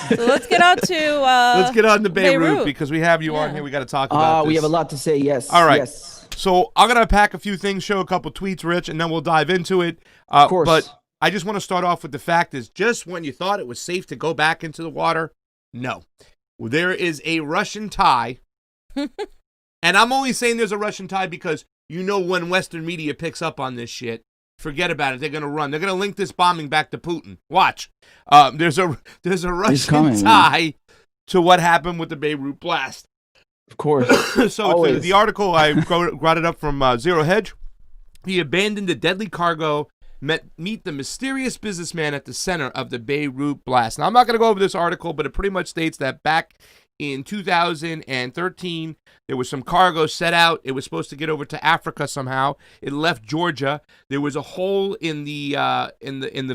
So let's get on to let's get on to Beirut, because we have you on Yeah. here. We got to talk about this. We have a lot to say. Yes. All right. Yes. So I'm gonna pack a few things, show a couple tweets, Rich, and then we'll dive into it. Of course. But I just want to start off with the fact is, just when you thought it was safe to go back into the water, no, there is a Russian tie, and I'm only saying there's a Russian tie because when Western media picks up on this shit, forget about it. They're gonna run. They're gonna link this bombing back to Putin. Watch. There's a Russian tie to what happened with the Beirut blast. Of course. So the article, I brought it up from Zero Hedge. He abandoned a deadly cargo, meet the mysterious businessman at the center of the Beirut blast. Now, I'm not going to go over this article, but it pretty much states that back in 2013, there was some cargo set out. It was supposed to get over to Africa somehow. It left Georgia. There was a hole in the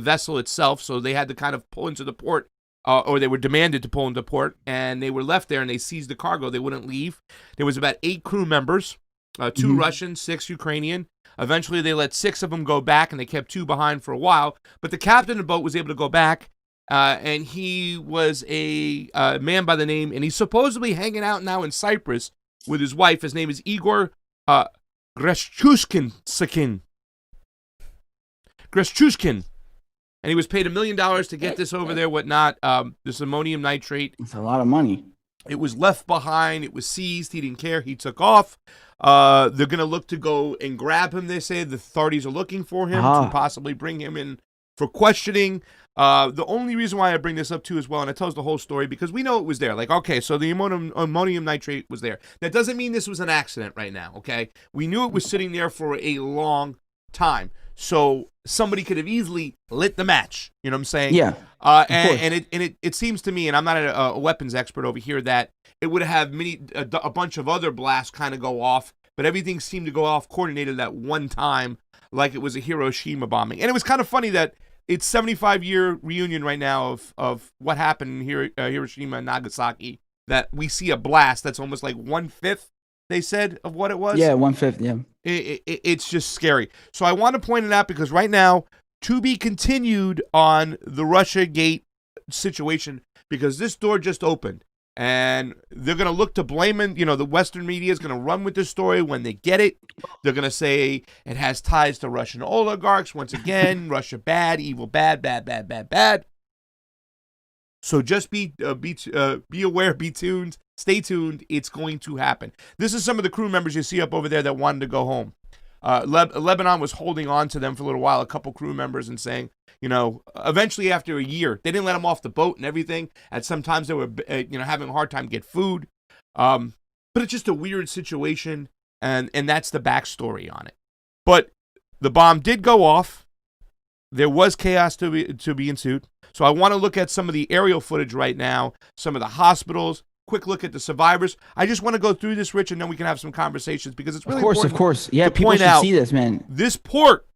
vessel itself, so they had to kind of pull into the port. Or they were demanded to pull into port, and they were left there, and they seized the cargo. They wouldn't leave. There was about 8 crew members, 2 Russian, 6 Ukrainian. Eventually, they let 6 of them go back, and they kept 2 behind for a while. But the captain of the boat was able to go back, and he was a man by the name, and he's supposedly hanging out now in Cyprus with his wife. His name is Igor Greshchushkin. And he was paid $1 million to get this over there, whatnot. This ammonium nitrate. It's a lot of money. It was left behind. It was seized. He didn't care. He took off. They're going to look to go and grab him, they say. The authorities are looking for him to possibly bring him in for questioning. The only reason why I bring this up, too, as well, and it tells the whole story, because we know it was there. Like, okay, so the ammonium nitrate was there. That doesn't mean this was an accident right now, okay? We knew it was sitting there for a long time. So somebody could have easily lit the match. You know what I'm saying? Yeah. And it seems to me, and I'm not a weapons expert over here, that it would have a bunch of other blasts kind of go off, but everything seemed to go off coordinated at one time, like it was a Hiroshima bombing. And it was kind of funny that it's 75-year reunion right now of what happened in Hiroshima and Nagasaki, that we see a blast that's almost like 1/5, they said, of what it was. Yeah, 1/5, yeah. It's just scary. So I want to point it out because right now, to be continued on the Russia Gate situation, because this door just opened. And they're going to look to blame it. The Western media is going to run with this story when they get it. They're going to say it has ties to Russian oligarchs. Once again, Russia bad, evil bad, bad, bad, bad, bad. So just be aware, be tuned, stay tuned. It's going to happen. This is some of the crew members you see up over there that wanted to go home. Lebanon was holding on to them for a little while, a couple crew members, and saying, eventually after a year, they didn't let them off the boat and everything. And sometimes they were, having a hard time to get food. But it's just a weird situation, and that's the backstory on it. But the bomb did go off. There was chaos to be ensued. So I want to look at some of the aerial footage right now, some of the hospitals, quick look at the survivors. I just want to go through this, Rich, and then we can have some conversations because it's really important. Of course. Yeah, people should see this, man. This port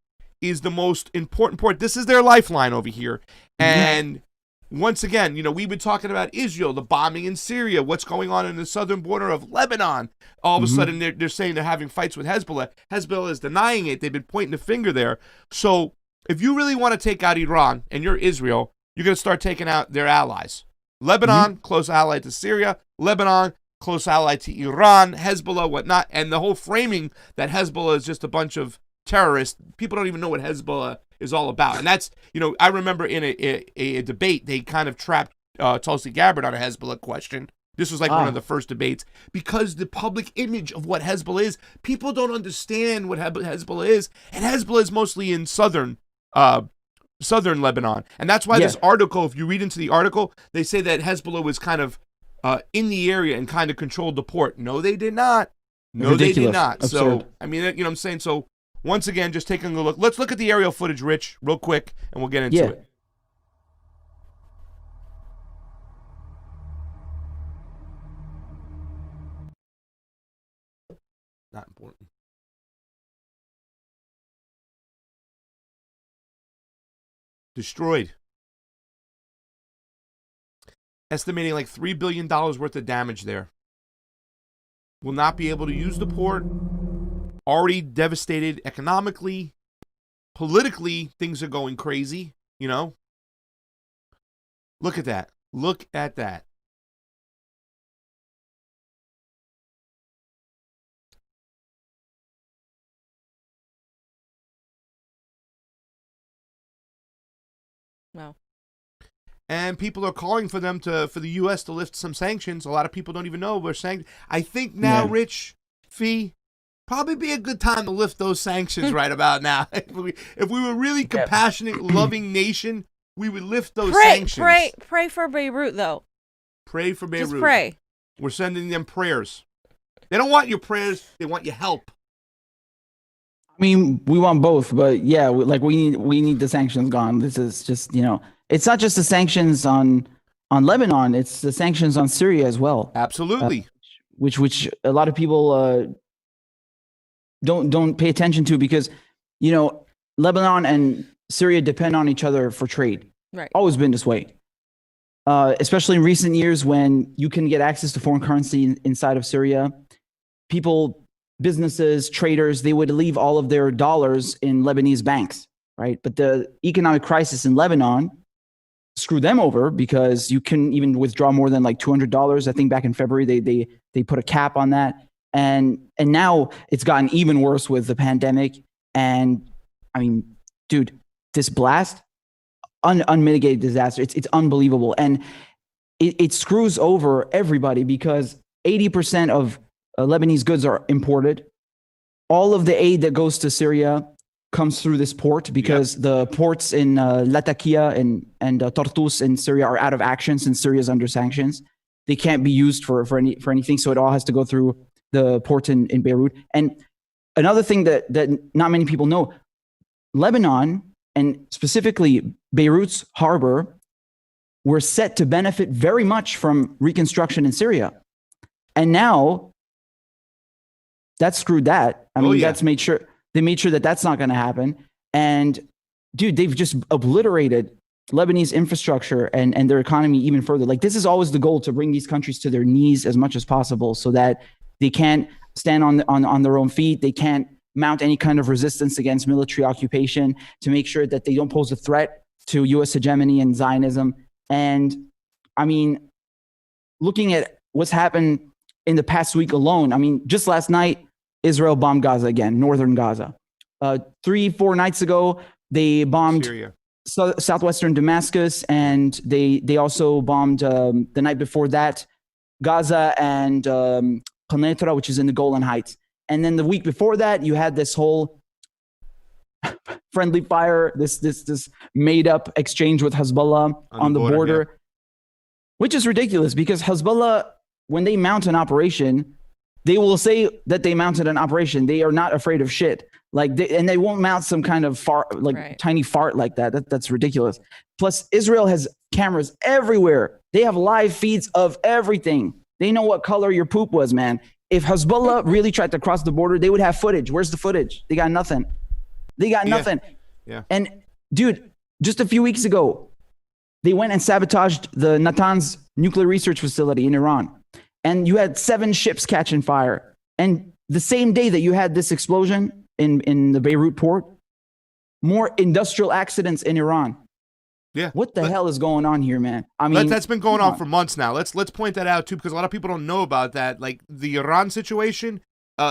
is the most important port. This is their lifeline over here. And once again, we've been talking about Israel, the bombing in Syria, what's going on in the southern border of Lebanon. All of a sudden, they're saying they're having fights with Hezbollah. Hezbollah is denying it. They've been pointing the finger there. So if you really want to take out Iran and you're Israel, you're going to start taking out their allies. Lebanon, close ally to Syria. Lebanon, close ally to Iran. Hezbollah, whatnot. And the whole framing that Hezbollah is just a bunch of terrorists. People don't even know what Hezbollah is all about. And that's, I remember in a debate, they kind of trapped Tulsi Gabbard on a Hezbollah question. This was like one of the first debates, because the public image of what Hezbollah is, people don't understand what Hezbollah is. And Hezbollah is mostly in southern Lebanon. And that's why this article, if you read into the article, they say that Hezbollah was kind of in the area and kind of controlled the port. No, they did not. No, Ridiculous. They did not. Absurd. So, I mean, what I'm saying? So, once again, just taking a look. Let's look at the aerial footage, Rich, real quick, and we'll get into it. Not important. Destroyed. Estimating like $3 billion worth of damage there. Will not be able to use the port. Already devastated economically. Politically, things are going crazy, Look at that. Look at that. Wow. And people are calling for the U.S. to lift some sanctions. A lot of people don't even know we're saying. I think now, Rich Fee, probably be a good time to lift those sanctions right about now. If we were really compassionate, loving nation, we would lift those sanctions. Pray for Beirut, though. Pray for Beirut. Just pray. We're sending them prayers. They don't want your prayers. They want your help. I mean, we want both, but yeah, we need the sanctions gone. This is just, it's not just the sanctions on Lebanon; it's the sanctions on Syria as well. Absolutely. Which a lot of people don't pay attention to because, Lebanon and Syria depend on each other for trade. Right. Always been this way. Especially in recent years when you can get access to foreign currency inside of Syria, businesses, traders, they would leave all of their dollars in Lebanese banks, right? But the economic crisis in Lebanon screwed them over because you couldn't even withdraw more than like $200. I think back in February, they put a cap on that. And now it's gotten even worse with the pandemic. And I mean, dude, this blast, unmitigated disaster. It's unbelievable. And it screws over everybody because 80% of Lebanese goods are imported. All of the aid that goes to Syria comes through this port because the ports in Latakia and Tartus in Syria are out of action since Syria is under sanctions. They can't be used for anything, so it all has to go through the port in Beirut. And another thing that not many people know, Lebanon and specifically Beirut's harbor were set to benefit very much from reconstruction in Syria. And now that screwed that. I mean, they made sure that that's not going to happen. And dude, they've just obliterated Lebanese infrastructure and their economy even further. Like, this is always the goal, to bring these countries to their knees as much as possible so that they can't stand on their own feet. They can't mount any kind of resistance against military occupation, to make sure that they don't pose a threat to U.S. hegemony and Zionism. And I mean, looking at what's happened in the past week alone, I mean, just last night, Israel bombed Gaza again, northern Gaza. 3-4 nights ago, they bombed Syria. Southwestern Damascus, and they also bombed the night before that Gaza and Quneitra, which is in the Golan Heights. And then the week before that, you had this whole friendly fire, this made up exchange with Hezbollah on the border, which is ridiculous because Hezbollah, when they mount an operation, they will say that they mounted an operation. They are not afraid of shit. And they won't mount some kind of tiny fart like that. That's ridiculous. Plus, Israel has cameras everywhere. They have live feeds of everything. They know what color your poop was, man. If Hezbollah really tried to cross the border, they would have footage. Where's the footage? They got nothing. Yeah. And dude, just a few weeks ago, they went and sabotaged the Natanz nuclear research facility in Iran. And you had 7 ships catching fire. And the same day that you had this explosion in the Beirut port, more industrial accidents in Iran. Yeah. What the hell is going on here, man? I mean, that's been going on for months now. Let's point that out too, because a lot of people don't know about that. Like the Iran situation,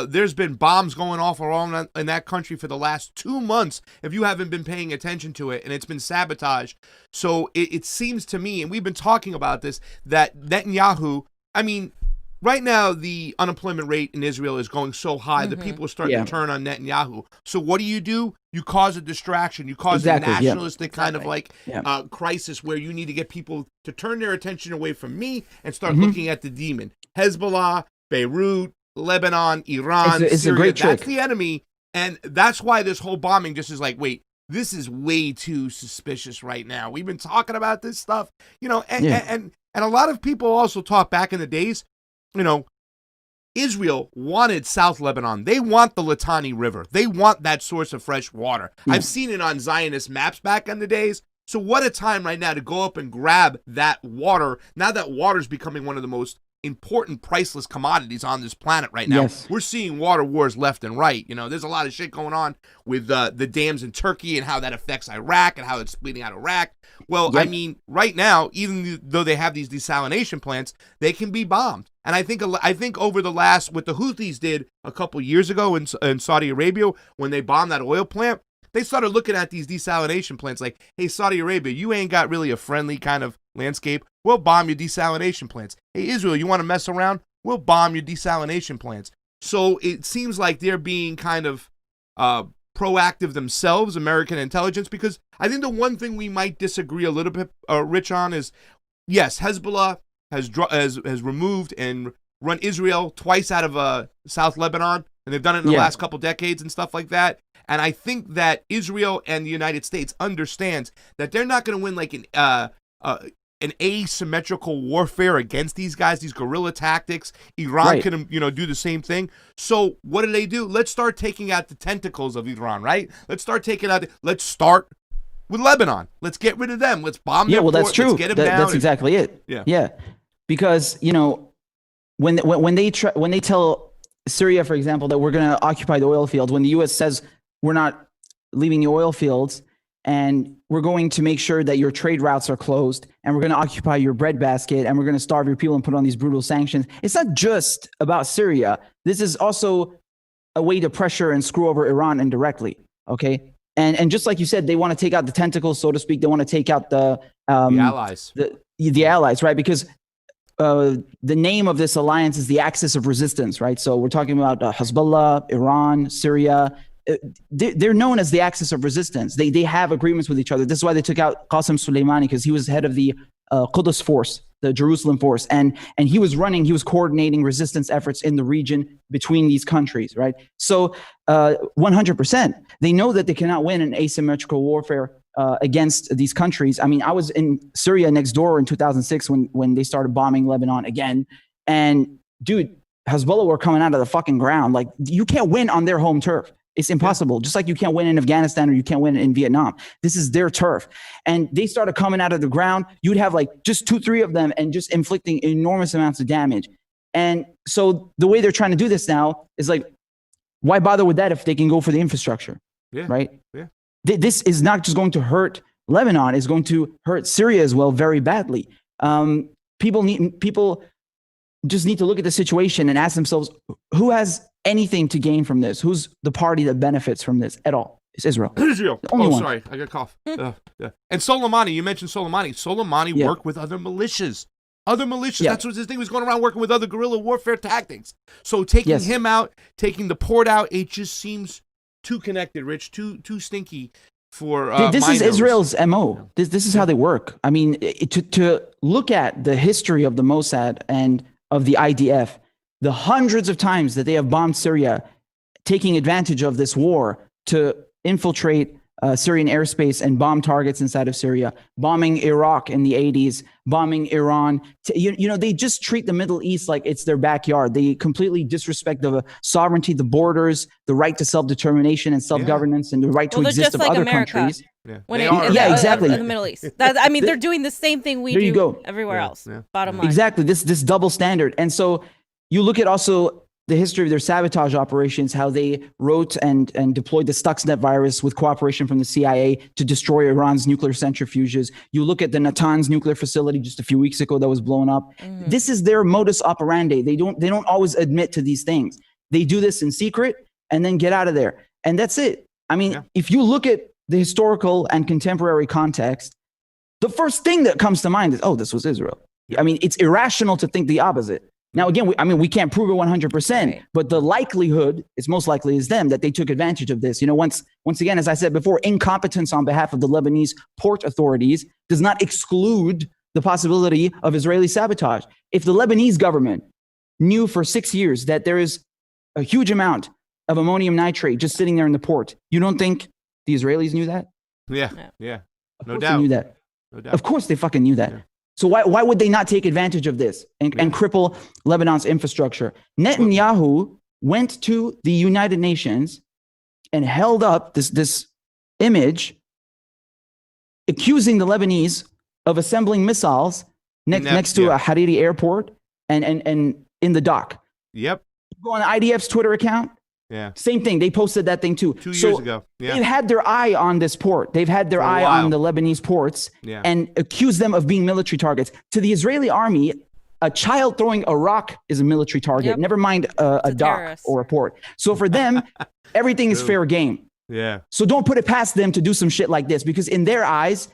there's been bombs going off around in that country for the last 2 months, if you haven't been paying attention to it, and it's been sabotaged. So it seems to me, and we've been talking about this, that Netanyahu, I mean, right now the unemployment rate in Israel is going so high that people are starting to turn on Netanyahu. So what do? You cause a distraction. You cause a nationalistic kind of crisis where you need to get people to turn their attention away from me and start looking at the demon. Hezbollah, Beirut, Lebanon, Iran, it's Syria, a great trick. That's the enemy. And that's why this whole bombing just is like, wait, this is way too suspicious right now. We've been talking about this stuff, and a lot of people also talk back in the days, Israel wanted South Lebanon. They want the Litani River. They want that source of fresh water. I've seen it on Zionist maps back in the days. So what a time right now to go up and grab that water. Now that water is becoming one of the most important priceless commodities on this planet right now. Yes. We're seeing water wars left and right. You know, there's a lot of shit going on with the dams in Turkey and how that affects Iraq and how it's bleeding out Iraq. Well, Yep. I mean, right now, even though they have these desalination plants, they can be bombed. And I think over the last, what the Houthis did a couple years ago in Saudi Arabia when they bombed that oil plant, they started looking at these desalination plants like, hey, Saudi Arabia, you ain't got really a friendly kind of landscape. We'll bomb your desalination plants. Hey, Israel, you want to mess around? We'll bomb your desalination plants. So it seems like they're being kind of proactive themselves, American intelligence, because I think the one thing we might disagree a little bit, Rich, on is, yes, Hezbollah has removed and run Israel twice out of South Lebanon, and they've done it in the last couple decades and stuff like that. And I think that Israel and the United States understands that they're not going to win like an asymmetrical warfare against these guys, these guerrilla tactics. Iran can, do the same thing. So what do? Let's start taking out the tentacles of Iran, right? Let's start let's start with Lebanon. Let's get rid of them. Let's bomb them. Yeah, well, that's true. Let's get them down. That's exactly it. Yeah. Because, when they tell Syria, for example, that we're going to occupy the oil fields, when the U.S. says we're not leaving the oil fields and we're going to make sure that your trade routes are closed and we're going to occupy your breadbasket and we're going to starve your people and put on these brutal sanctions. It's not just about Syria. This is also a way to pressure and screw over Iran indirectly. Okay. And just like you said, they want to take out the tentacles, so to speak. They want to take out the allies. The allies, right? Because the name of this alliance is the axis of resistance, right? So we're talking about Hezbollah, Iran, Syria. They're known as the axis of resistance. They have agreements with each other. This is why they took out Qasem Soleimani, because he was head of the Quds force, the Jerusalem force, and he was coordinating resistance efforts in the region between these countries, right? So 100%, they know that they cannot win an asymmetrical warfare against these countries. I mean, I was in Syria next door in 2006 when they started bombing Lebanon again, and dude, Hezbollah were coming out of the fucking ground. Like, you can't win on their home turf. It's impossible. Just like you can't win in Afghanistan or you can't win in Vietnam. This is their turf. And they started coming out of the ground. You'd have like just 2-3 of them and just inflicting enormous amounts of damage. And so the way they're trying to do this now is like, why bother with that if they can go for the infrastructure? Yeah. Right? Yeah. This is not just going to hurt Lebanon. It's going to hurt Syria as well very badly. People just need to look at the situation and ask themselves, who has anything to gain from this? Who's the party that benefits from this at all? It's Israel. Israel. The only one. Sorry, I got a cough. Yeah. And Soleimani, you mentioned Soleimani. Soleimani worked with other militias. That's what this thing was going around working with other guerrilla warfare tactics. So taking him out, taking the port out, it just seems too connected, Rich, too stinky for this is Israel's MO. This is how they work. I mean, to look at the history of the Mossad and of the IDF, the hundreds of times that they have bombed Syria, taking advantage of this war to infiltrate Syrian airspace and bomb targets inside of Syria, bombing Iraq in the 80s, bombing Iran. They just treat the Middle East like it's their backyard. They completely disrespect the sovereignty, the borders, the right to self-determination and self-governance, and the right to exist of other countries. Yeah, exactly. In the Middle East. They're doing the same thing we do everywhere else. Yeah. Bottom line. Exactly. This double standard. And so you look at also the history of their sabotage operations, how they wrote and deployed the Stuxnet virus with cooperation from the CIA to destroy Iran's nuclear centrifuges. You look at the Natanz nuclear facility just a few weeks ago that was blown up. Mm-hmm. This is their modus operandi. They don't always admit to these things. They do this in secret and then get out of there. And that's it. I mean, if you look at the historical and contemporary context, the first thing that comes to mind is, this was Israel. I mean, it's irrational to think the opposite. Now, again, we can't prove it 100%, but the likelihood is most likely is them that they took advantage of this. Once again, as I said before, incompetence on behalf of the Lebanese port authorities does not exclude the possibility of Israeli sabotage. If the Lebanese government knew for 6 years that there is a huge amount of ammonium nitrate just sitting there in the port, you don't think the Israelis knew that? Yeah. No doubt. They knew that. No doubt. Of course they fucking knew that. Yeah. So why would they not take advantage of this and cripple Lebanon's infrastructure? Netanyahu went to the United Nations and held up this image accusing the Lebanese of assembling missiles next to a Hariri airport and in the dock. Yep. Go on the IDF's Twitter account. Yeah. Same thing. They posted that thing too. 2 years ago. Yeah. They've had their eye on this port. They've had their eye on the Lebanese ports and accused them of being military targets. To the Israeli army, a child throwing a rock is a military target. Never mind a dock terrorist. Or a port. So for them, everything is fair game. Yeah. So don't put it past them to do some shit like this, because in their eyes,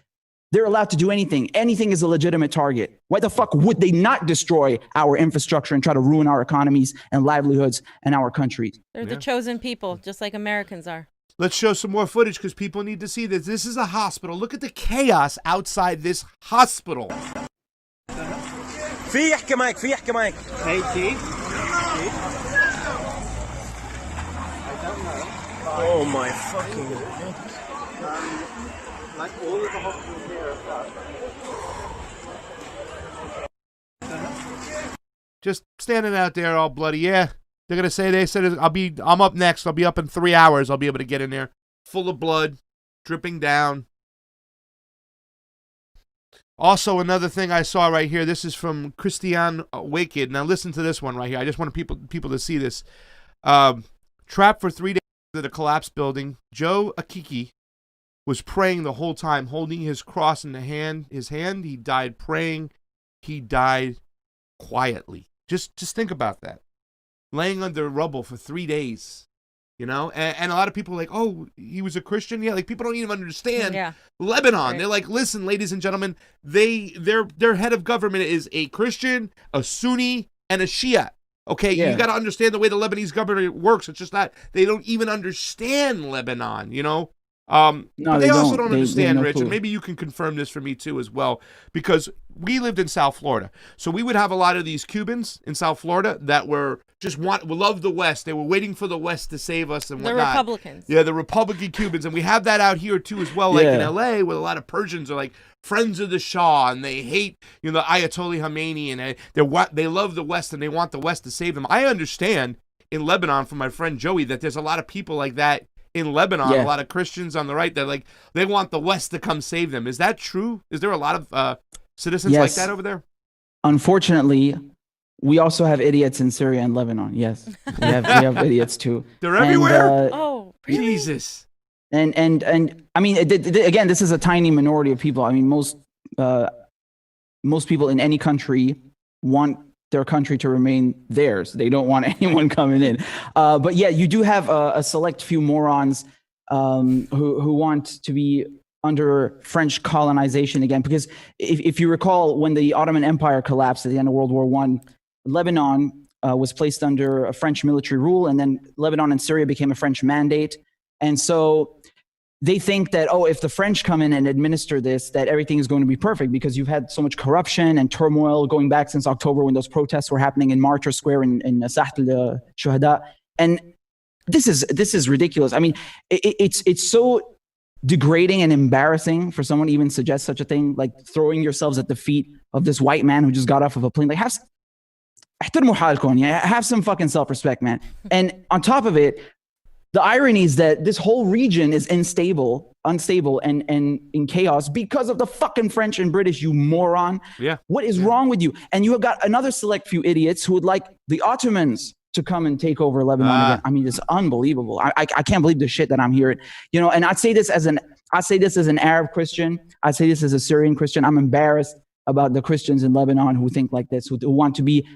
they're allowed to do anything. Anything is a legitimate target. Why the fuck would they not destroy our infrastructure and try to ruin our economies and livelihoods and our countries? They're the chosen people, just like Americans are. Let's show some more footage because people need to see this. This is a hospital. Look at the chaos outside this hospital. في يحكي معك Hey, T. Oh my fucking like all of the hospitals here. Just standing out there all bloody. Yeah, they're gonna say, they said I'm up next. I'll be up in 3 hours. I'll be able to get in there, full of blood, dripping down. Also, another thing I saw right here. This is from Christian Waked. Now listen to this one right here. I just want people to see this. Trapped for 3 days in the collapsed building, Joe Akiki was praying the whole time, holding his cross in his hand. He died praying. He died quietly. Just think about that. Laying under rubble for 3 days, you know? And a lot of people are like, oh, he was a Christian? Yeah, like people don't even understand Lebanon. Right. They're like, listen, ladies and gentlemen, their head of government is a Christian, a Sunni, and a Shia. Okay, you got to understand the way the Lebanese government works. It's just that they don't even understand Lebanon, you know? No, but they also don't understand, Rich, and maybe you can confirm this for me too as well, because we lived in South Florida. So we would have a lot of these Cubans in South Florida that were loved the West. They were waiting for the West to save us and whatnot. The Republicans. Yeah, the Republican Cubans. And we have that out here too as well, like in LA, where a lot of Persians are like friends of the Shah, and they hate, you know, the Ayatollah Khomeini, and they love the West and they want the West to save them. I understand in Lebanon from my friend Joey that there's a lot of people like that in Lebanon, a lot of Christians on the right that like they want the West to come save them. Is that true? Is there a lot of citizens like that over there? Unfortunately, we also have idiots in Syria and Lebanon. Yes, we have idiots too. They're everywhere. Oh, really? Jesus. And I mean, again, this is a tiny minority of people. I mean, most people in any country want their country to remain theirs. They don't want anyone coming in. But yeah, you do have a select few morons who want to be under French colonization again. Because if you recall, when the Ottoman Empire collapsed at the end of World War I, Lebanon was placed under a French military rule, and then Lebanon and Syria became a French mandate. And so they think that, oh, if the French come in and administer this, that everything is going to be perfect, because you've had so much corruption and turmoil going back since October when those protests were happening in Martyr Square in Saht al-Shuhada. And this is ridiculous. I mean, it's so degrading and embarrassing for someone to even suggest such a thing, like throwing yourselves at the feet of this white man who just got off of a plane. Like, have some fucking self-respect, man. And on top of it, the irony is that this whole region is unstable, and in chaos because of the fucking French and British, you moron. Yeah. What is wrong with you? And you have got another select few idiots who would like the Ottomans to come and take over Lebanon again. I mean, it's unbelievable. I can't believe the shit that I'm hearing. You know, and I say this as an Arab Christian. I say this as a Syrian Christian. I'm embarrassed about the Christians in Lebanon who think like this, who want to be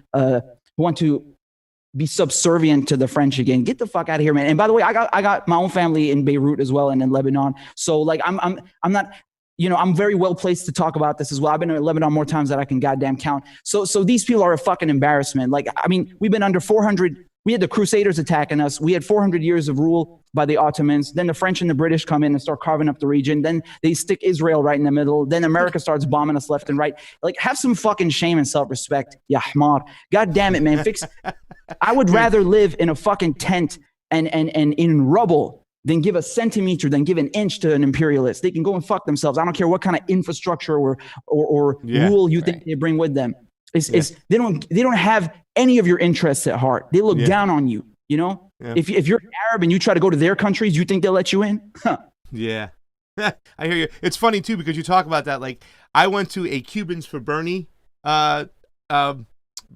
subservient to the French again. Get the fuck out of here, man. And by the way, I got my own family in Beirut as well and in Lebanon. So like I'm not, you know, I'm very well placed to talk about this as well. I've been in Lebanon more times than I can goddamn count. So these people are a fucking embarrassment. Like, I mean, we've been under 400. We had the Crusaders attacking us. We had 400 years of rule by the Ottomans. Then the French and the British come in and start carving up the region. Then they stick Israel right in the middle. Then America starts bombing us left and right. Like, have some fucking shame and self-respect, ya hmar. God damn it, man. I would rather live in a fucking tent and in rubble than give a centimeter, than give an inch to an imperialist. They can go and fuck themselves. I don't care what kind of infrastructure or rule you think they bring with them. They don't have any of your interests at heart. They look down on you, you know? Yeah. If you're Arab and you try to go to their countries, you think they'll let you in? Huh. Yeah. I hear you. It's funny too, because you talk about that. Like, I went to a Cubans for Bernie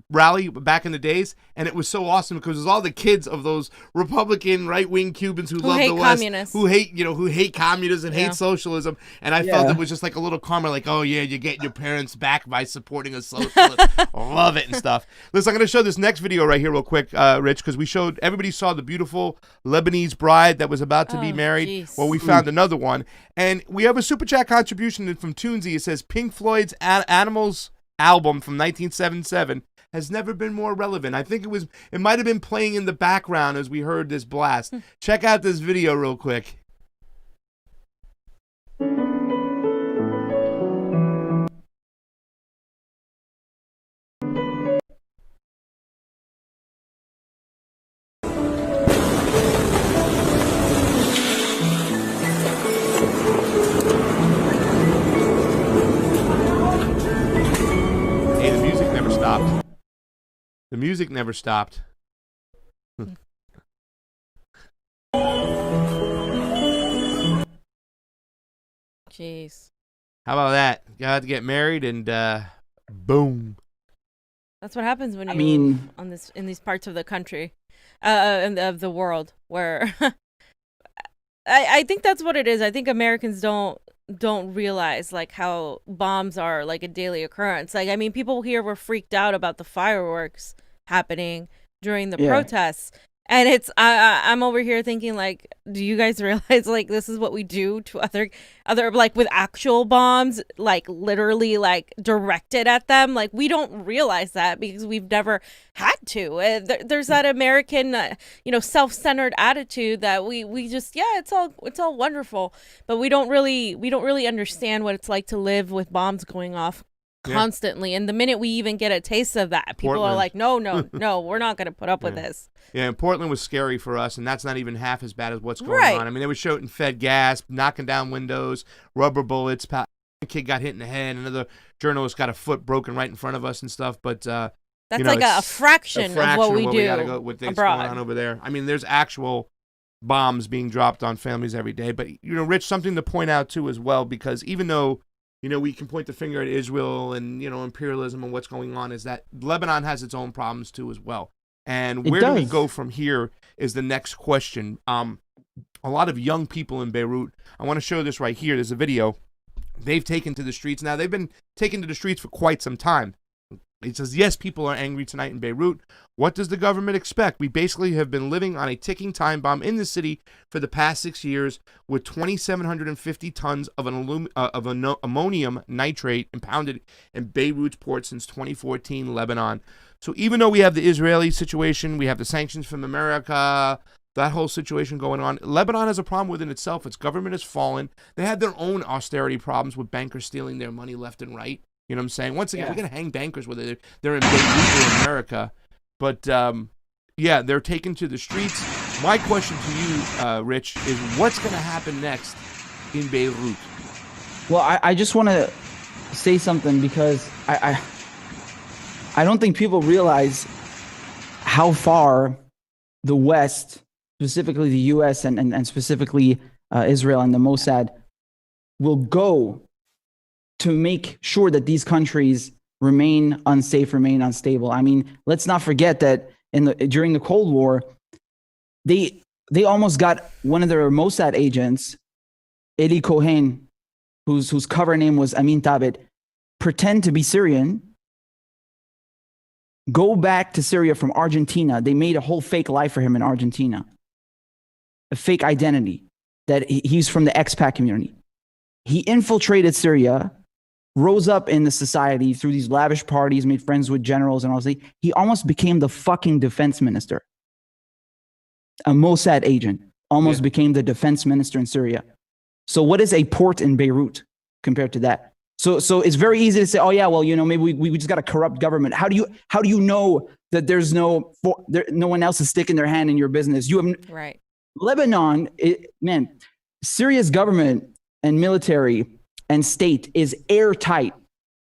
rally back in the days, and it was so awesome because it was all the kids of those Republican right-wing Cubans who love the West, communists. who hate communism and hate socialism, and I felt it was just like a little karma, like, oh yeah, you're getting your parents back by supporting a socialist. Love it and stuff. Listen, I'm going to show this next video right here real quick, Rich, because everybody saw the beautiful Lebanese bride that was about to be married. Geez. Well, we found another one, and we have a super chat contribution from Toonsy. It says Pink Floyd's Animals album from 1977 has never been more relevant. I think it might have been playing in the background as we heard this blast. Check out this video real quick. The music never stopped. Jeez. How about that? You had to get married and boom. That's what happens when you live in these parts of the country, and of the world where I think that's what it is. I think Americans don't realize like how bombs are like a daily occurrence. Like, I mean, people here were freaked out about the fireworks happening during the protests, and it's I'm over here thinking, like, do you guys realize like this is what we do to other like with actual bombs, like literally like directed at them? Like, we don't realize that because we've never had to. There's that American self-centered attitude that we just it's all wonderful, but we don't really understand what it's like to live with bombs going off constantly. And the minute we even get a taste of that, people are like, no, we're not going to put up with this. Yeah, and Portland was scary for us, and that's not even half as bad as what's going on. I mean, they were shooting fed gas, knocking down windows, rubber bullets. A kid got hit in the head. Another journalist got a foot broken right in front of us and stuff. But that's like a fraction of what we do with things going on over there. I mean, there's actual bombs being dropped on families every day. But, Rich, something to point out, too, as well, because even though we can point the finger at Israel and, imperialism and what's going on, is that Lebanon has its own problems, too, as well. And where do we go from here is the next question. A lot of young people in Beirut, I want to show this right here. There's a video. They've taken to the streets. Now, they've been taken to the streets for quite some time. It says, yes, people are angry tonight in Beirut. What does the government expect? We basically have been living on a ticking time bomb in the city for the past 6 years with 2,750 tons of ammonium nitrate impounded in Beirut's port since 2014, Lebanon. So even though we have the Israeli situation, we have the sanctions from America, that whole situation going on, Lebanon has a problem within itself. Its government has fallen. They had their own austerity problems with bankers stealing their money left and right. You know what I'm saying? Once again, we're going to hang bankers whether they're in Beirut or America. But, they're taken to the streets. My question to you, Rich, is what's going to happen next in Beirut? Well, I just want to say something because I don't think people realize how far the West, specifically the U.S. and specifically Israel and the Mossad, will go to make sure that these countries remain unsafe, remain unstable. I mean, let's not forget that during the Cold War, they almost got one of their Mossad agents, Eli Cohen, whose cover name was Amin Tabet, pretend to be Syrian, go back to Syria from Argentina. They made a whole fake life for him in Argentina, a fake identity that he's from the expat community. He infiltrated Syria, rose up in the society through these lavish parties, made friends with generals and all this. He almost became the fucking defense minister. A Mossad agent almost became the defense minister in Syria. So what is a port in Beirut compared to that? So it's very easy to say, oh yeah, well, maybe we just got a corrupt government. How do you know that there's no one else is sticking their hand in your business? You have right. Lebanon, Syria's government and military and state is airtight.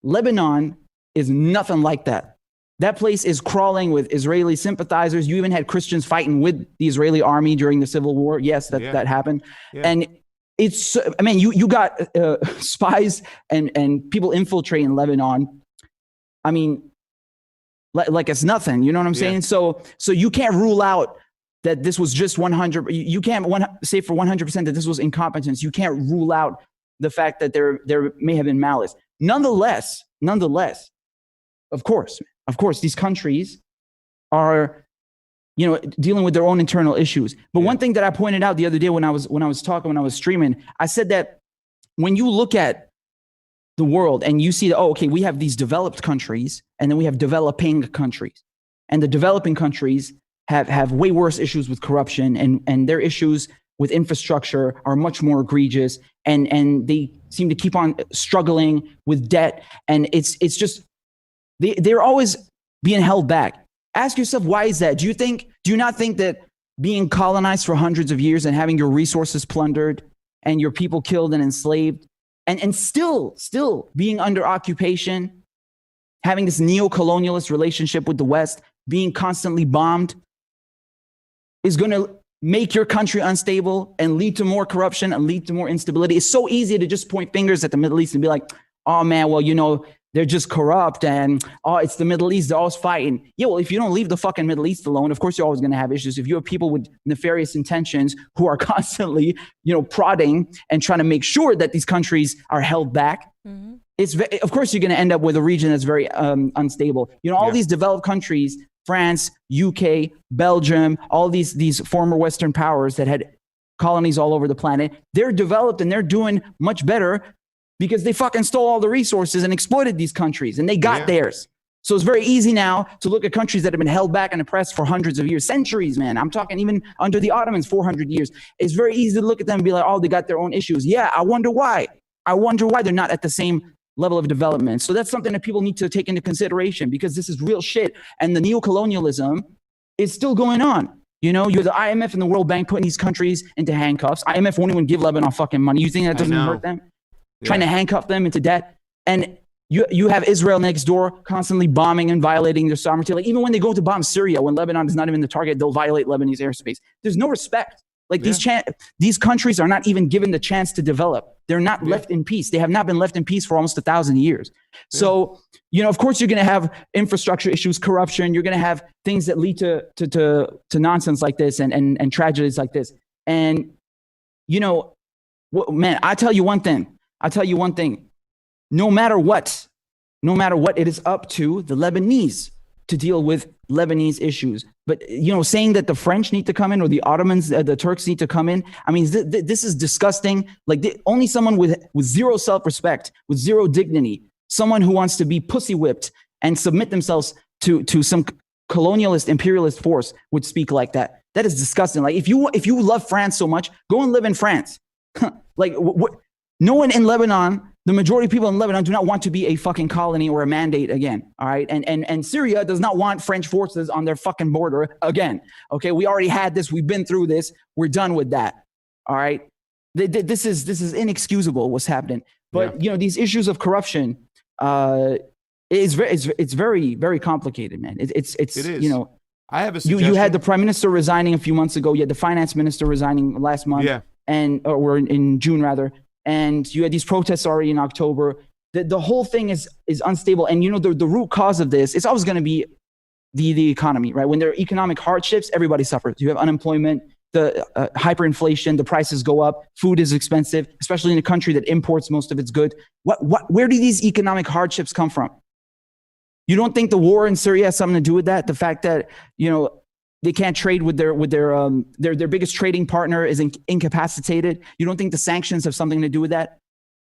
Lebanon is nothing like that. That place is crawling with Israeli sympathizers. You even had Christians fighting with the Israeli army during the Civil War. Yes, that happened. Yeah. And you got spies and people infiltrating Lebanon. I mean, like it's nothing. You know what I'm saying? So you can't rule out that this was just 100. You can't say for 100% that this was incompetence. You can't rule out the fact that there may have been malice. Nonetheless, of course, these countries are, dealing with their own internal issues. But one thing that I pointed out the other day when I was streaming, I said that when you look at the world and you see that, okay, we have these developed countries and then we have developing countries, and the developing countries have way worse issues with corruption, and their issues with infrastructure are much more egregious, and they seem to keep on struggling with debt, and it's just they're always being held back. Ask yourself, why is that? Do you not think that being colonized for hundreds of years and having your resources plundered and your people killed and enslaved, and still being under occupation, having this neo-colonialist relationship with the West, being constantly bombed, is going to make your country unstable and lead to more corruption and lead to more instability? It's so easy to just point fingers at the Middle East and be like, oh man, well, they're just corrupt, and it's the Middle East, they're always fighting. Yeah, well, if you don't leave the fucking Middle East alone, of course you're always going to have issues. If you have people with nefarious intentions who are constantly, prodding and trying to make sure that these countries are held back, of course you're going to end up with a region that's very unstable. All these developed countries, France, UK, Belgium, all these former Western powers that had colonies all over the planet, they're developed and they're doing much better because they fucking stole all the resources and exploited these countries, and they got theirs. So it's very easy now to look at countries that have been held back and oppressed for hundreds of years, centuries, man. I'm talking even under the Ottomans, 400 years. It's very easy to look at them and be like, oh, they got their own issues. Yeah, I wonder why. They're not at the same level of development. So that's something that people need to take into consideration, because this is real shit. And the neo-colonialism is still going on. You have the IMF and the World Bank putting these countries into handcuffs. IMF won't even give Lebanon fucking money. You think that doesn't hurt them? Trying to handcuff them into debt. And you have Israel next door constantly bombing and violating their sovereignty. Like, even when they go to bomb Syria, when Lebanon is not even the target, they'll violate Lebanese airspace. There's no respect. Like, these countries are not even given the chance to develop. They're not left in peace. They have not been left in peace for almost 1,000 years. So, of course, you're going to have infrastructure issues, corruption. You're going to have things that lead to nonsense like this and tragedies like this. And, man, I tell you one thing. No matter what, it is up to the Lebanese to deal with Lebanese issues. But, saying that the French need to come in or the Ottomans, the Turks need to come in, I mean, this is disgusting. Like, only someone with zero self-respect, with zero dignity, someone who wants to be pussy whipped and submit themselves to some colonialist, imperialist force would speak like that. That is disgusting. Like, if you love France so much, go and live in France. Like, no one in Lebanon, the majority of people in Lebanon do not want to be a fucking colony or a mandate again, all right? And Syria does not want French forces on their fucking border again, okay? We already had this. We've been through this. We're done with that, all right? This is inexcusable what's happening. But, these issues of corruption, it's very, very complicated, man. It is. I have a suggestion. You had the prime minister resigning a few months ago. You had the finance minister resigning last month. Yeah. Or in June, rather. And you had these protests already in October. The whole thing is unstable. And, the root cause of this is always going to be the economy, right? When there are economic hardships, everybody suffers. You have unemployment, the hyperinflation, the prices go up, food is expensive, especially in a country that imports most of its goods. Where do these economic hardships come from? You don't think the war in Syria has something to do with that? The fact that, they can't trade with their biggest trading partner is incapacitated. You don't think the sanctions have something to do with that?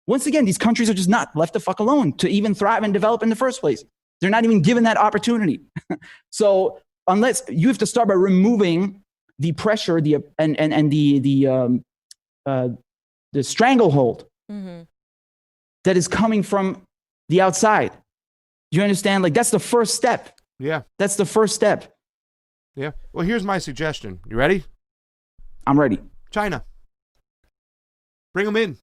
Once again, these countries are just not left the fuck alone to even thrive and develop in the first place. They're not even given that opportunity. So unless you have to start by removing the pressure, the stranglehold that is coming from the outside. Do you understand? Like, that's the first step. Yeah. That's the first step. Yeah. Well, here's my suggestion. You ready? I'm ready. China. Bring them in.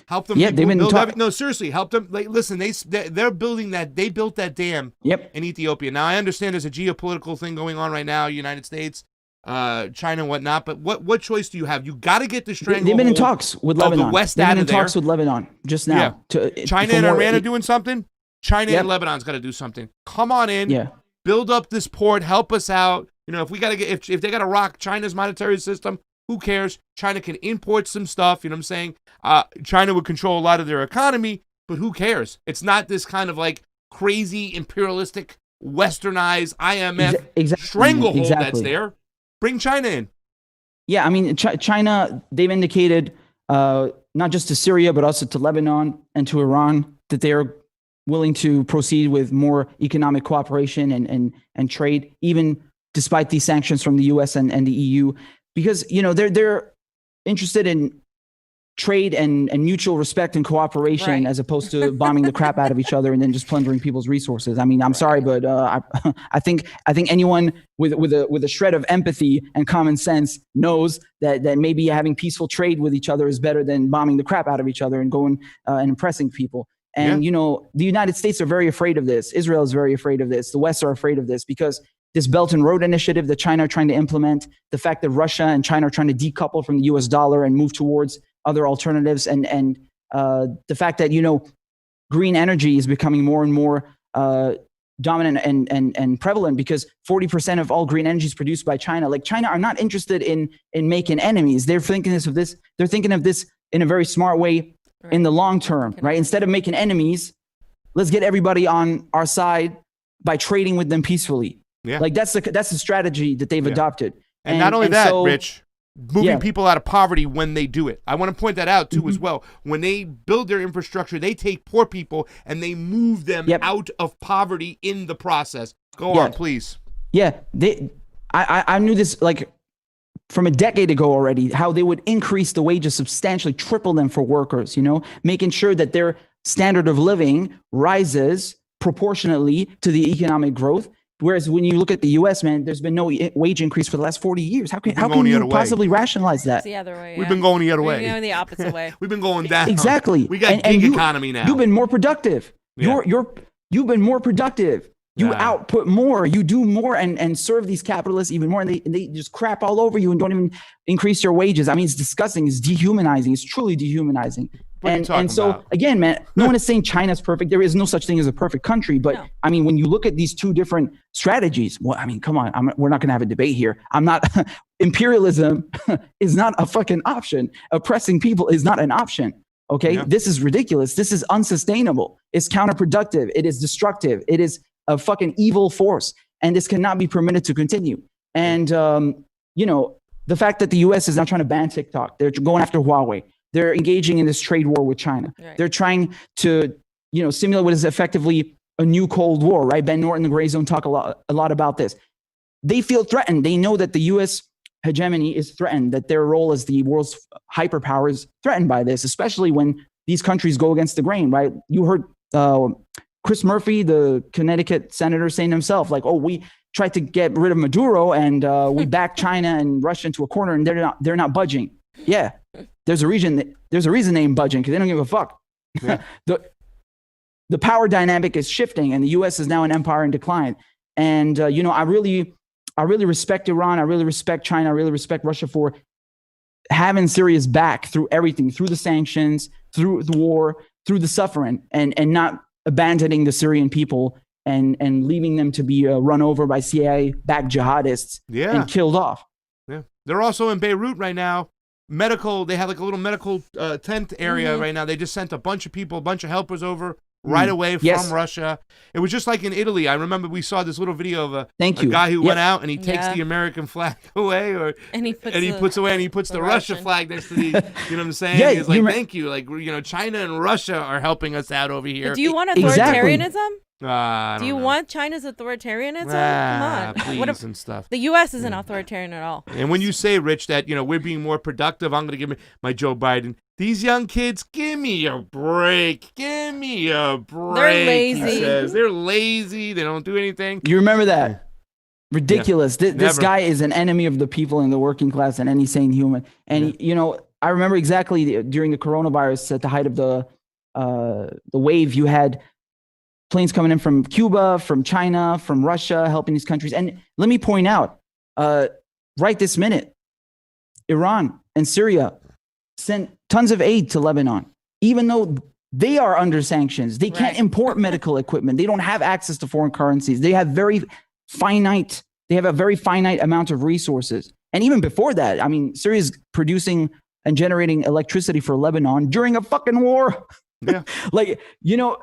Help them. Yeah, they've been talking. No, seriously, help them. Like, listen, they're building that. They built that dam. Yep. In Ethiopia. Now, I understand there's a geopolitical thing going on right now, United States, China, and whatnot. But what choice do you have? You got to get the stranglehold. They've been in talks with Lebanon. The West they've out been in of there. talks with Lebanon just now. Yeah. China and Iran are doing something. China and Lebanon's got to do something. Come on in. Yeah. build up this port, help us out. You know, if we got to get, if they got to rock China's monetary system, who cares? China can import some stuff. You know what I'm saying? China would control a lot of their economy, but who cares? It's not this kind of like crazy imperialistic, westernized IMF stranglehold that's there. Bring China in. Yeah, I mean, China, they've indicated not just to Syria, but also to Lebanon and to Iran that they are willing to proceed with more economic cooperation and trade, even despite these sanctions from the US and the EU, because, you know, they're interested in trade and mutual respect and cooperation, as opposed to bombing the crap out of each other and then just plundering people's resources. I mean, I'm sorry, but I think anyone with a shred of empathy and common sense knows that maybe having peaceful trade with each other is better than bombing the crap out of each other and going and impressing people. And, you know, the United States are very afraid of this. Israel is very afraid of this. The West are afraid of this because this Belt and Road Initiative that China are trying to implement, the fact that Russia and China are trying to decouple from the US dollar and move towards other alternatives, and the fact that, you know, green energy is becoming more and more dominant and prevalent, because 40% of all green energy is produced by China. Like, China are not interested in making enemies. They're thinking of this in a very smart way in the long term, right? Instead of making enemies, let's get everybody on our side by trading with them peacefully. Yeah. Like, that's the strategy that they've adopted. And not only that, Rich, moving people out of poverty when they do it. I want to point that out too as well. When they build their infrastructure, they take poor people and they move them out of poverty in the process. Go on, please. Yeah, I knew this like from a decade ago already, how they would increase the wages substantially, triple them for workers, you know, making sure that their standard of living rises proportionately to the economic growth. Whereas when you look at the U.S., man, there's been no wage increase for the last 40 years. How can you possibly rationalize that? It's the other way. We've been going the other way. We're going the opposite way. We've been going down. Exactly. We got gig economy now. You've been more productive. You've been more productive. You output more. You do more and serve these capitalists even more. And they just crap all over you and don't even increase your wages. I mean, it's disgusting. It's dehumanizing. It's truly dehumanizing. And so, again, man, no one is saying China's perfect. There is no such thing as a perfect country. But, I mean, when you look at these two different strategies, well, I mean, come on, we're not going to have a debate here. Imperialism is not a fucking option. Oppressing people is not an option. Okay? Yeah. This is ridiculous. This is unsustainable. It's counterproductive. It is destructive. It is a fucking evil force. And this cannot be permitted to continue. And, you know, the fact that the U.S. is now trying to ban TikTok, they're going after Huawei. They're engaging in this trade war with China. Right. They're trying to, you know, simulate what is effectively a new Cold War, right? Ben Norton, the Gray Zone, talk a lot about this. They feel threatened. They know that the U.S. hegemony is threatened, that their role as the world's hyperpower is threatened by this, especially when these countries go against the grain, right? You heard Chris Murphy, the Connecticut senator, saying himself, like, oh, we tried to get rid of Maduro and we backed China and Russia into a corner and they're not budging. Yeah. There's a reason they ain't budging, because they don't give a fuck. Yeah. The power dynamic is shifting, and the U.S. is now an empire in decline. And you know, I really respect Iran. I really respect China. I really respect Russia for having Syria's back through everything, through the sanctions, through the war, through the suffering, and not abandoning the Syrian people and leaving them to be run over by CIA-backed jihadists and killed off. Yeah, they're also in Beirut right now. They have like a little medical tent area right now. They just sent a bunch of people, a bunch of helpers over right away from Russia. It was just like in Italy. I remember we saw this little video of a guy who went out and he takes the American flag away, and he puts the Russia flag next to the, you know what I'm saying? Yeah, he's like, thank you. Like, you know, China and Russia are helping us out over here. But do you want authoritarianism? Exactly. Do you want China's authoritarianism? Come on. Please and stuff. The U.S. isn't authoritarian at all. And when you say, Rich, that, you know, we're being more productive, I'm going to give my Joe Biden. These young kids, give me a break. Give me a break. They're lazy. He says. They're lazy. They don't do anything. You remember that? Ridiculous. Yeah. This guy is an enemy of the people and the working class and any sane human. And, you know, I remember exactly during the coronavirus, at the height of the wave, you had planes coming in from Cuba, from China, from Russia, helping these countries. And let me point out, right this minute, Iran and Syria sent tons of aid to Lebanon, even though they are under sanctions. They can't import medical equipment. They don't have access to foreign currencies. They have very finite. They have a very finite amount of resources. And even before that, I mean, Syria is producing and generating electricity for Lebanon during a fucking war. Yeah. Like, you know,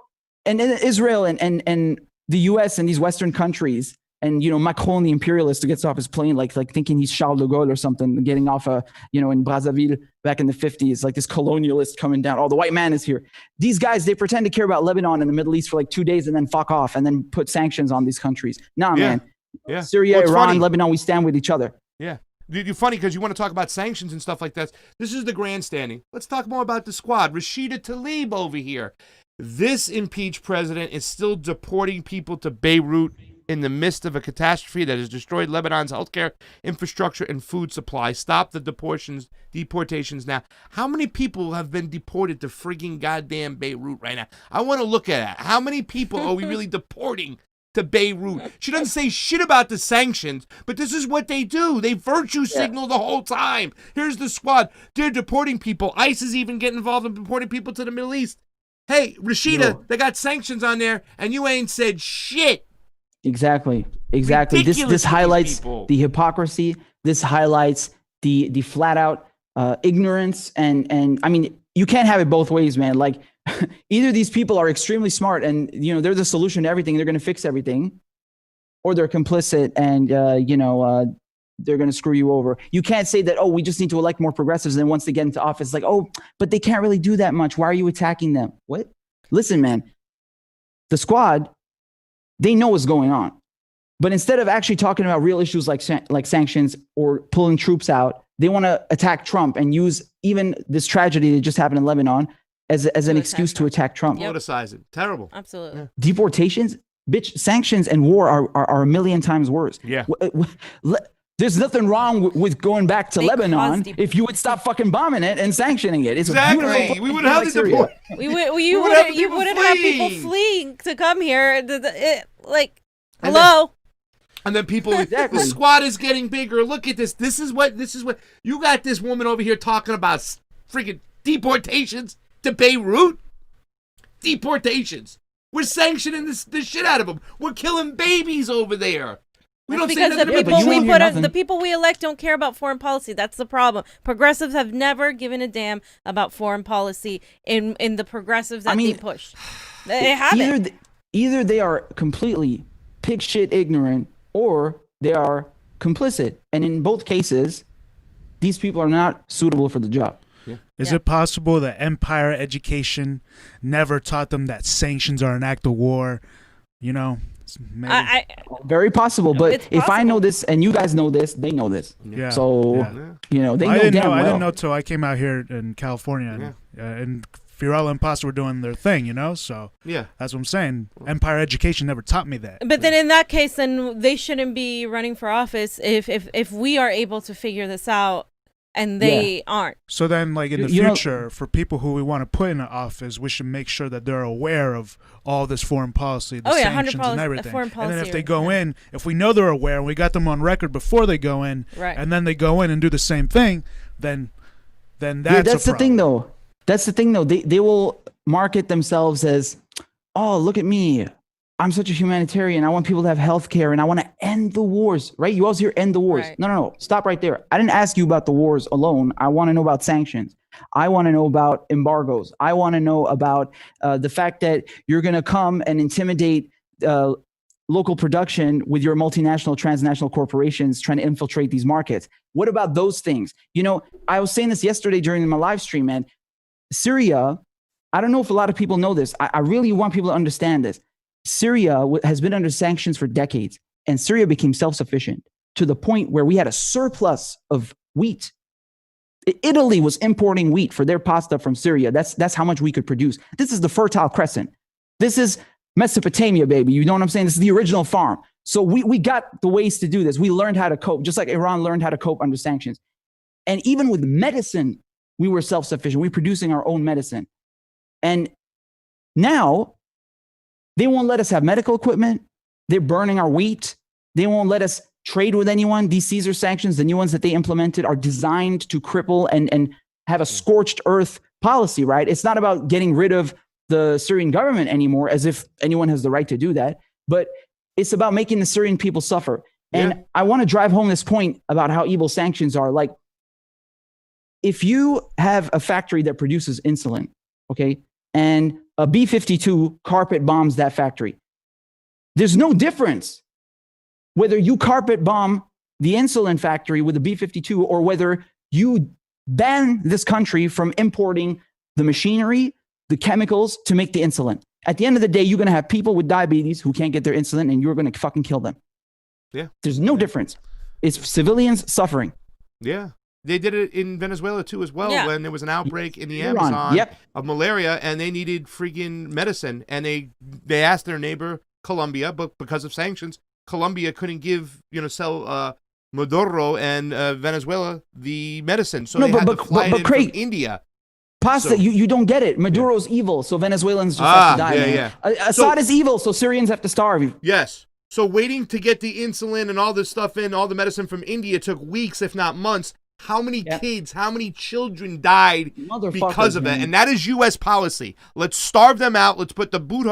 and then Israel and the US and these Western countries, and, you know, Macron, the imperialist, who gets off his plane, like thinking he's Charles de Gaulle or something, getting off in Brazzaville back in the 50s, like this colonialist coming down. Oh, the white man is here. These guys, they pretend to care about Lebanon and the Middle East for like 2 days and then fuck off and then put sanctions on these countries. Nah, man. Yeah. Syria, Well, Iran, funny. Lebanon, we stand with each other. Yeah. You're funny because you want to talk about sanctions and stuff like that. This is the grandstanding. Let's talk more about the squad. Rashida Tlaib over here. This impeached president is still deporting people to Beirut in the midst of a catastrophe that has destroyed Lebanon's healthcare infrastructure and food supply. Stop the deportations now. How many people have been deported to frigging goddamn Beirut right now? I want to look at it. How many people are we really deporting to Beirut? She doesn't say shit about the sanctions, but this is what they do. They virtue signal the whole time. Here's the squad. They're deporting people. ICE is even getting involved in deporting people to the Middle East. Hey, Rashida, they got sanctions on there, and you ain't said shit. Exactly. Ridiculous This highlights people. the hypocrisy. This highlights the flat out ignorance. And I mean, you can't have it both ways, man. Like, either these people are extremely smart and, you know, they're the solution to everything. They're going to fix everything, or they're complicit and, they're going to screw you over. You can't say that, oh, we just need to elect more progressives. And then once they get into office, like, oh, but they can't really do that much. Why are you attacking them? What? Listen, man, the squad, they know what's going on. But instead of actually talking about real issues like sanctions or pulling troops out, they want to attack Trump and use even this tragedy that just happened in Lebanon as an excuse to attack Trump. Politicize it. Terrible. Absolutely. Yeah. Deportations, bitch, sanctions and war are a million times worse. Yeah. There's nothing wrong with going back to Lebanon if you would stop fucking bombing it and sanctioning it. It's exactly. We would have like the deport. You wouldn't have people fleeing to come here. Hello. And then people, the squad is getting bigger. Look at this. This is what you got. This woman over here talking about freaking deportations to Beirut. Deportations. We're sanctioning the shit out of them. We're killing babies over there. We don't because the people we elect don't care about foreign policy. That's the problem. Progressives have never given a damn about foreign policy in the progressives that they push. They haven't. Either they are completely pig shit ignorant or they are complicit. And in both cases, these people are not suitable for the job. Yeah. Is it possible that empire education never taught them that sanctions are an act of war? You know? Maybe. Very possible, but if I know this and you guys know this, they know this. Yeah. So, you know, they know damn well. I didn't know till I came out here in California and Fiorella and Pasta were doing their thing, you know? So, that's what I'm saying. Empire education never taught me that. But then in that case, then they shouldn't be running for office if we are able to figure this out. And they aren't. So then, like, in the future, for people who we want to put in office, we should make sure that they're aware of all this foreign policy, the sanctions and everything. And then if they go in, if we know they're aware and we got them on record before they go in, and then they go in and do the same thing, then that's the thing, though. That's the thing, though. They will market themselves as, oh, look at me. I'm such a humanitarian. I want people to have health care and I want to end the wars, right? You always hear end the wars. Right. No. Stop right there. I didn't ask you about the wars alone. I want to know about sanctions. I want to know about embargoes. I want to know about the fact that you're going to come and intimidate local production with your multinational, transnational corporations trying to infiltrate these markets. What about those things? You know, I was saying this yesterday during my live stream, man. Syria, I don't know if a lot of people know this. I really want people to understand this. Syria has been under sanctions for decades, and Syria became self-sufficient to the point where we had a surplus of wheat. Italy was importing wheat for their pasta from Syria. That's how much we could produce. This is the Fertile Crescent. This is Mesopotamia, baby. You know what I'm saying? This is the original farm. So we got the ways to do this. We learned how to cope, just like Iran learned how to cope under sanctions. And even with medicine, we were self-sufficient. We were producing our own medicine. And now they won't let us have medical equipment. They're burning our wheat. They won't let us trade with anyone. These Caesar sanctions, the new ones that they implemented, are designed to cripple and have a scorched earth policy, right? It's not about getting rid of the Syrian government anymore, as if anyone has the right to do that. But It's about making the Syrian people suffer. And I want to drive home this point about how evil sanctions are. Like, if you have a factory that produces insulin, okay, and a B-52 carpet bombs that factory, there's no difference whether you carpet bomb the insulin factory with a B-52 or whether you ban this country from importing the machinery, the chemicals to make the insulin. At the end of the day, you're going to have people with diabetes who can't get their insulin, and you're going to fucking kill them. Yeah. There's no difference. It's civilians suffering. Yeah. They did it in Venezuela too as well when there was an outbreak in the Amazon of malaria, and they needed freaking medicine, and they asked their neighbor Colombia, but because of sanctions, Colombia couldn't sell Maduro and Venezuela the medicine, so they had to fly it in from India. Pasta, you don't get it. Maduro's evil, so Venezuelans just have to die. Assad is evil, so Syrians have to starve. Yes. So waiting to get the insulin and all this stuff in, all the medicine from India took weeks, if not months. How many kids, how many children died because of it? And that is U.S. policy. Let's starve them out. Let's put the boot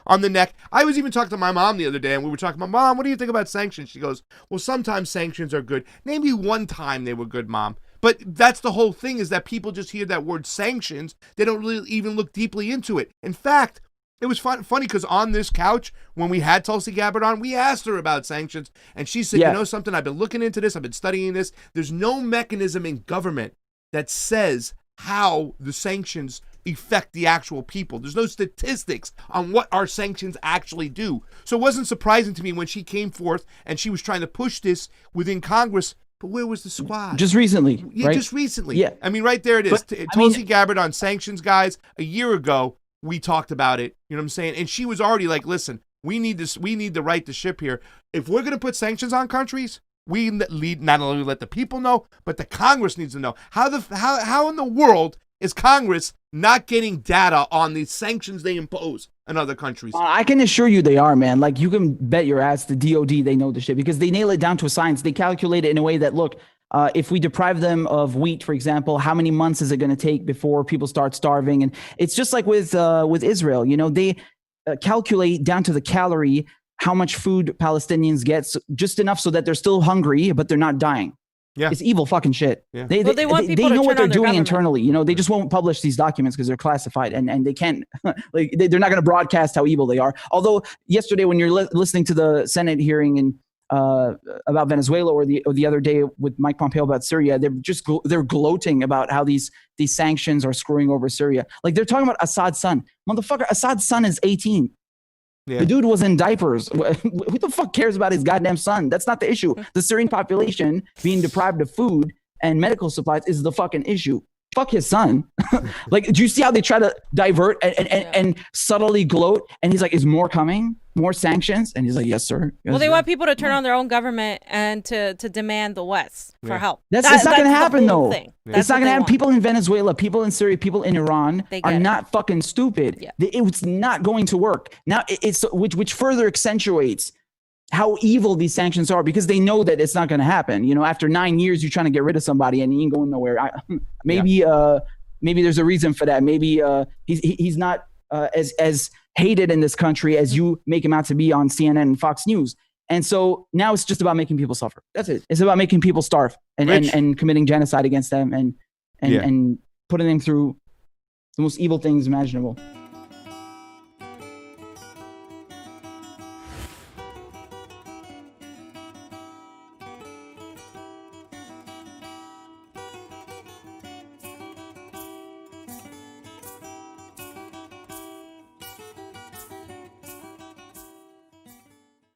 on the neck. I was even talking to my mom the other day, and we were talking about, Mom, what do you think about sanctions? She goes, well, sometimes sanctions are good. Name me one time they were good, Mom. But that's the whole thing, is that people just hear that word sanctions. They don't really even look deeply into it. In fact, it was funny because on this couch, when we had Tulsi Gabbard on, we asked her about sanctions, and she said, you know something, I've been looking into this, I've been studying this. There's no mechanism in government that says how the sanctions affect the actual people. There's no statistics on what our sanctions actually do. So it wasn't surprising to me when she came forth and she was trying to push this within Congress. But where was the squad? Just recently. Yeah, just recently. Yeah. I mean, right there it is. Tulsi Gabbard on sanctions, guys, a year ago. We talked about it, you know what I'm saying? And she was already like, listen, we need to right the ship here. If we're going to put sanctions on countries, we not only let the people know, but the Congress needs to know. How in the world is Congress not getting data on the sanctions they impose on other countries? I can assure you they are, man. Like, you can bet your ass the DOD, they know the shit, because they nail it down to a science. They calculate it in a way that, look, if we deprive them of wheat, for example, how many months is it going to take before people start starving? And it's just like with Israel, they calculate down to the calorie how much food Palestinians get, just enough so that they're still hungry, but they're not dying. Yeah. It's evil fucking shit. Yeah. They know what they're doing internally. They just won't publish these documents because they're classified, and they can't, like, they're not going to broadcast how evil they are. Although yesterday, when you're listening to the Senate hearing and about Venezuela, or the other day with Mike Pompeo about Syria, they're gloating about how these sanctions are screwing over Syria. Like, they're talking about Assad's son. Motherfucker, Assad's son is 18. Yeah. The dude was in diapers. Who the fuck cares about his goddamn son? That's not the issue. The Syrian population being deprived of food and medical supplies is the fucking issue. Fuck his son. Like, do you see how they try to divert and subtly gloat? And he's like, is more coming? More sanctions? And he's like, yes, sir. Yes, well, they want people to turn on their own government and to demand the West for help. It's not going to happen, though. It's not going to happen. People in Venezuela, people in Syria, people in Iran are not fucking stupid. Yeah. It's not going to work. Now, it's which further accentuates how evil these sanctions are, because they know that it's not going to happen. After 9 years, you're trying to get rid of somebody and he ain't going nowhere. Maybe there's a reason for that. Maybe he's not as hated in this country as you make him out to be on CNN and Fox News. And so now it's just about making people suffer. That's it. It's about making people starve and committing genocide against them and putting them through the most evil things imaginable.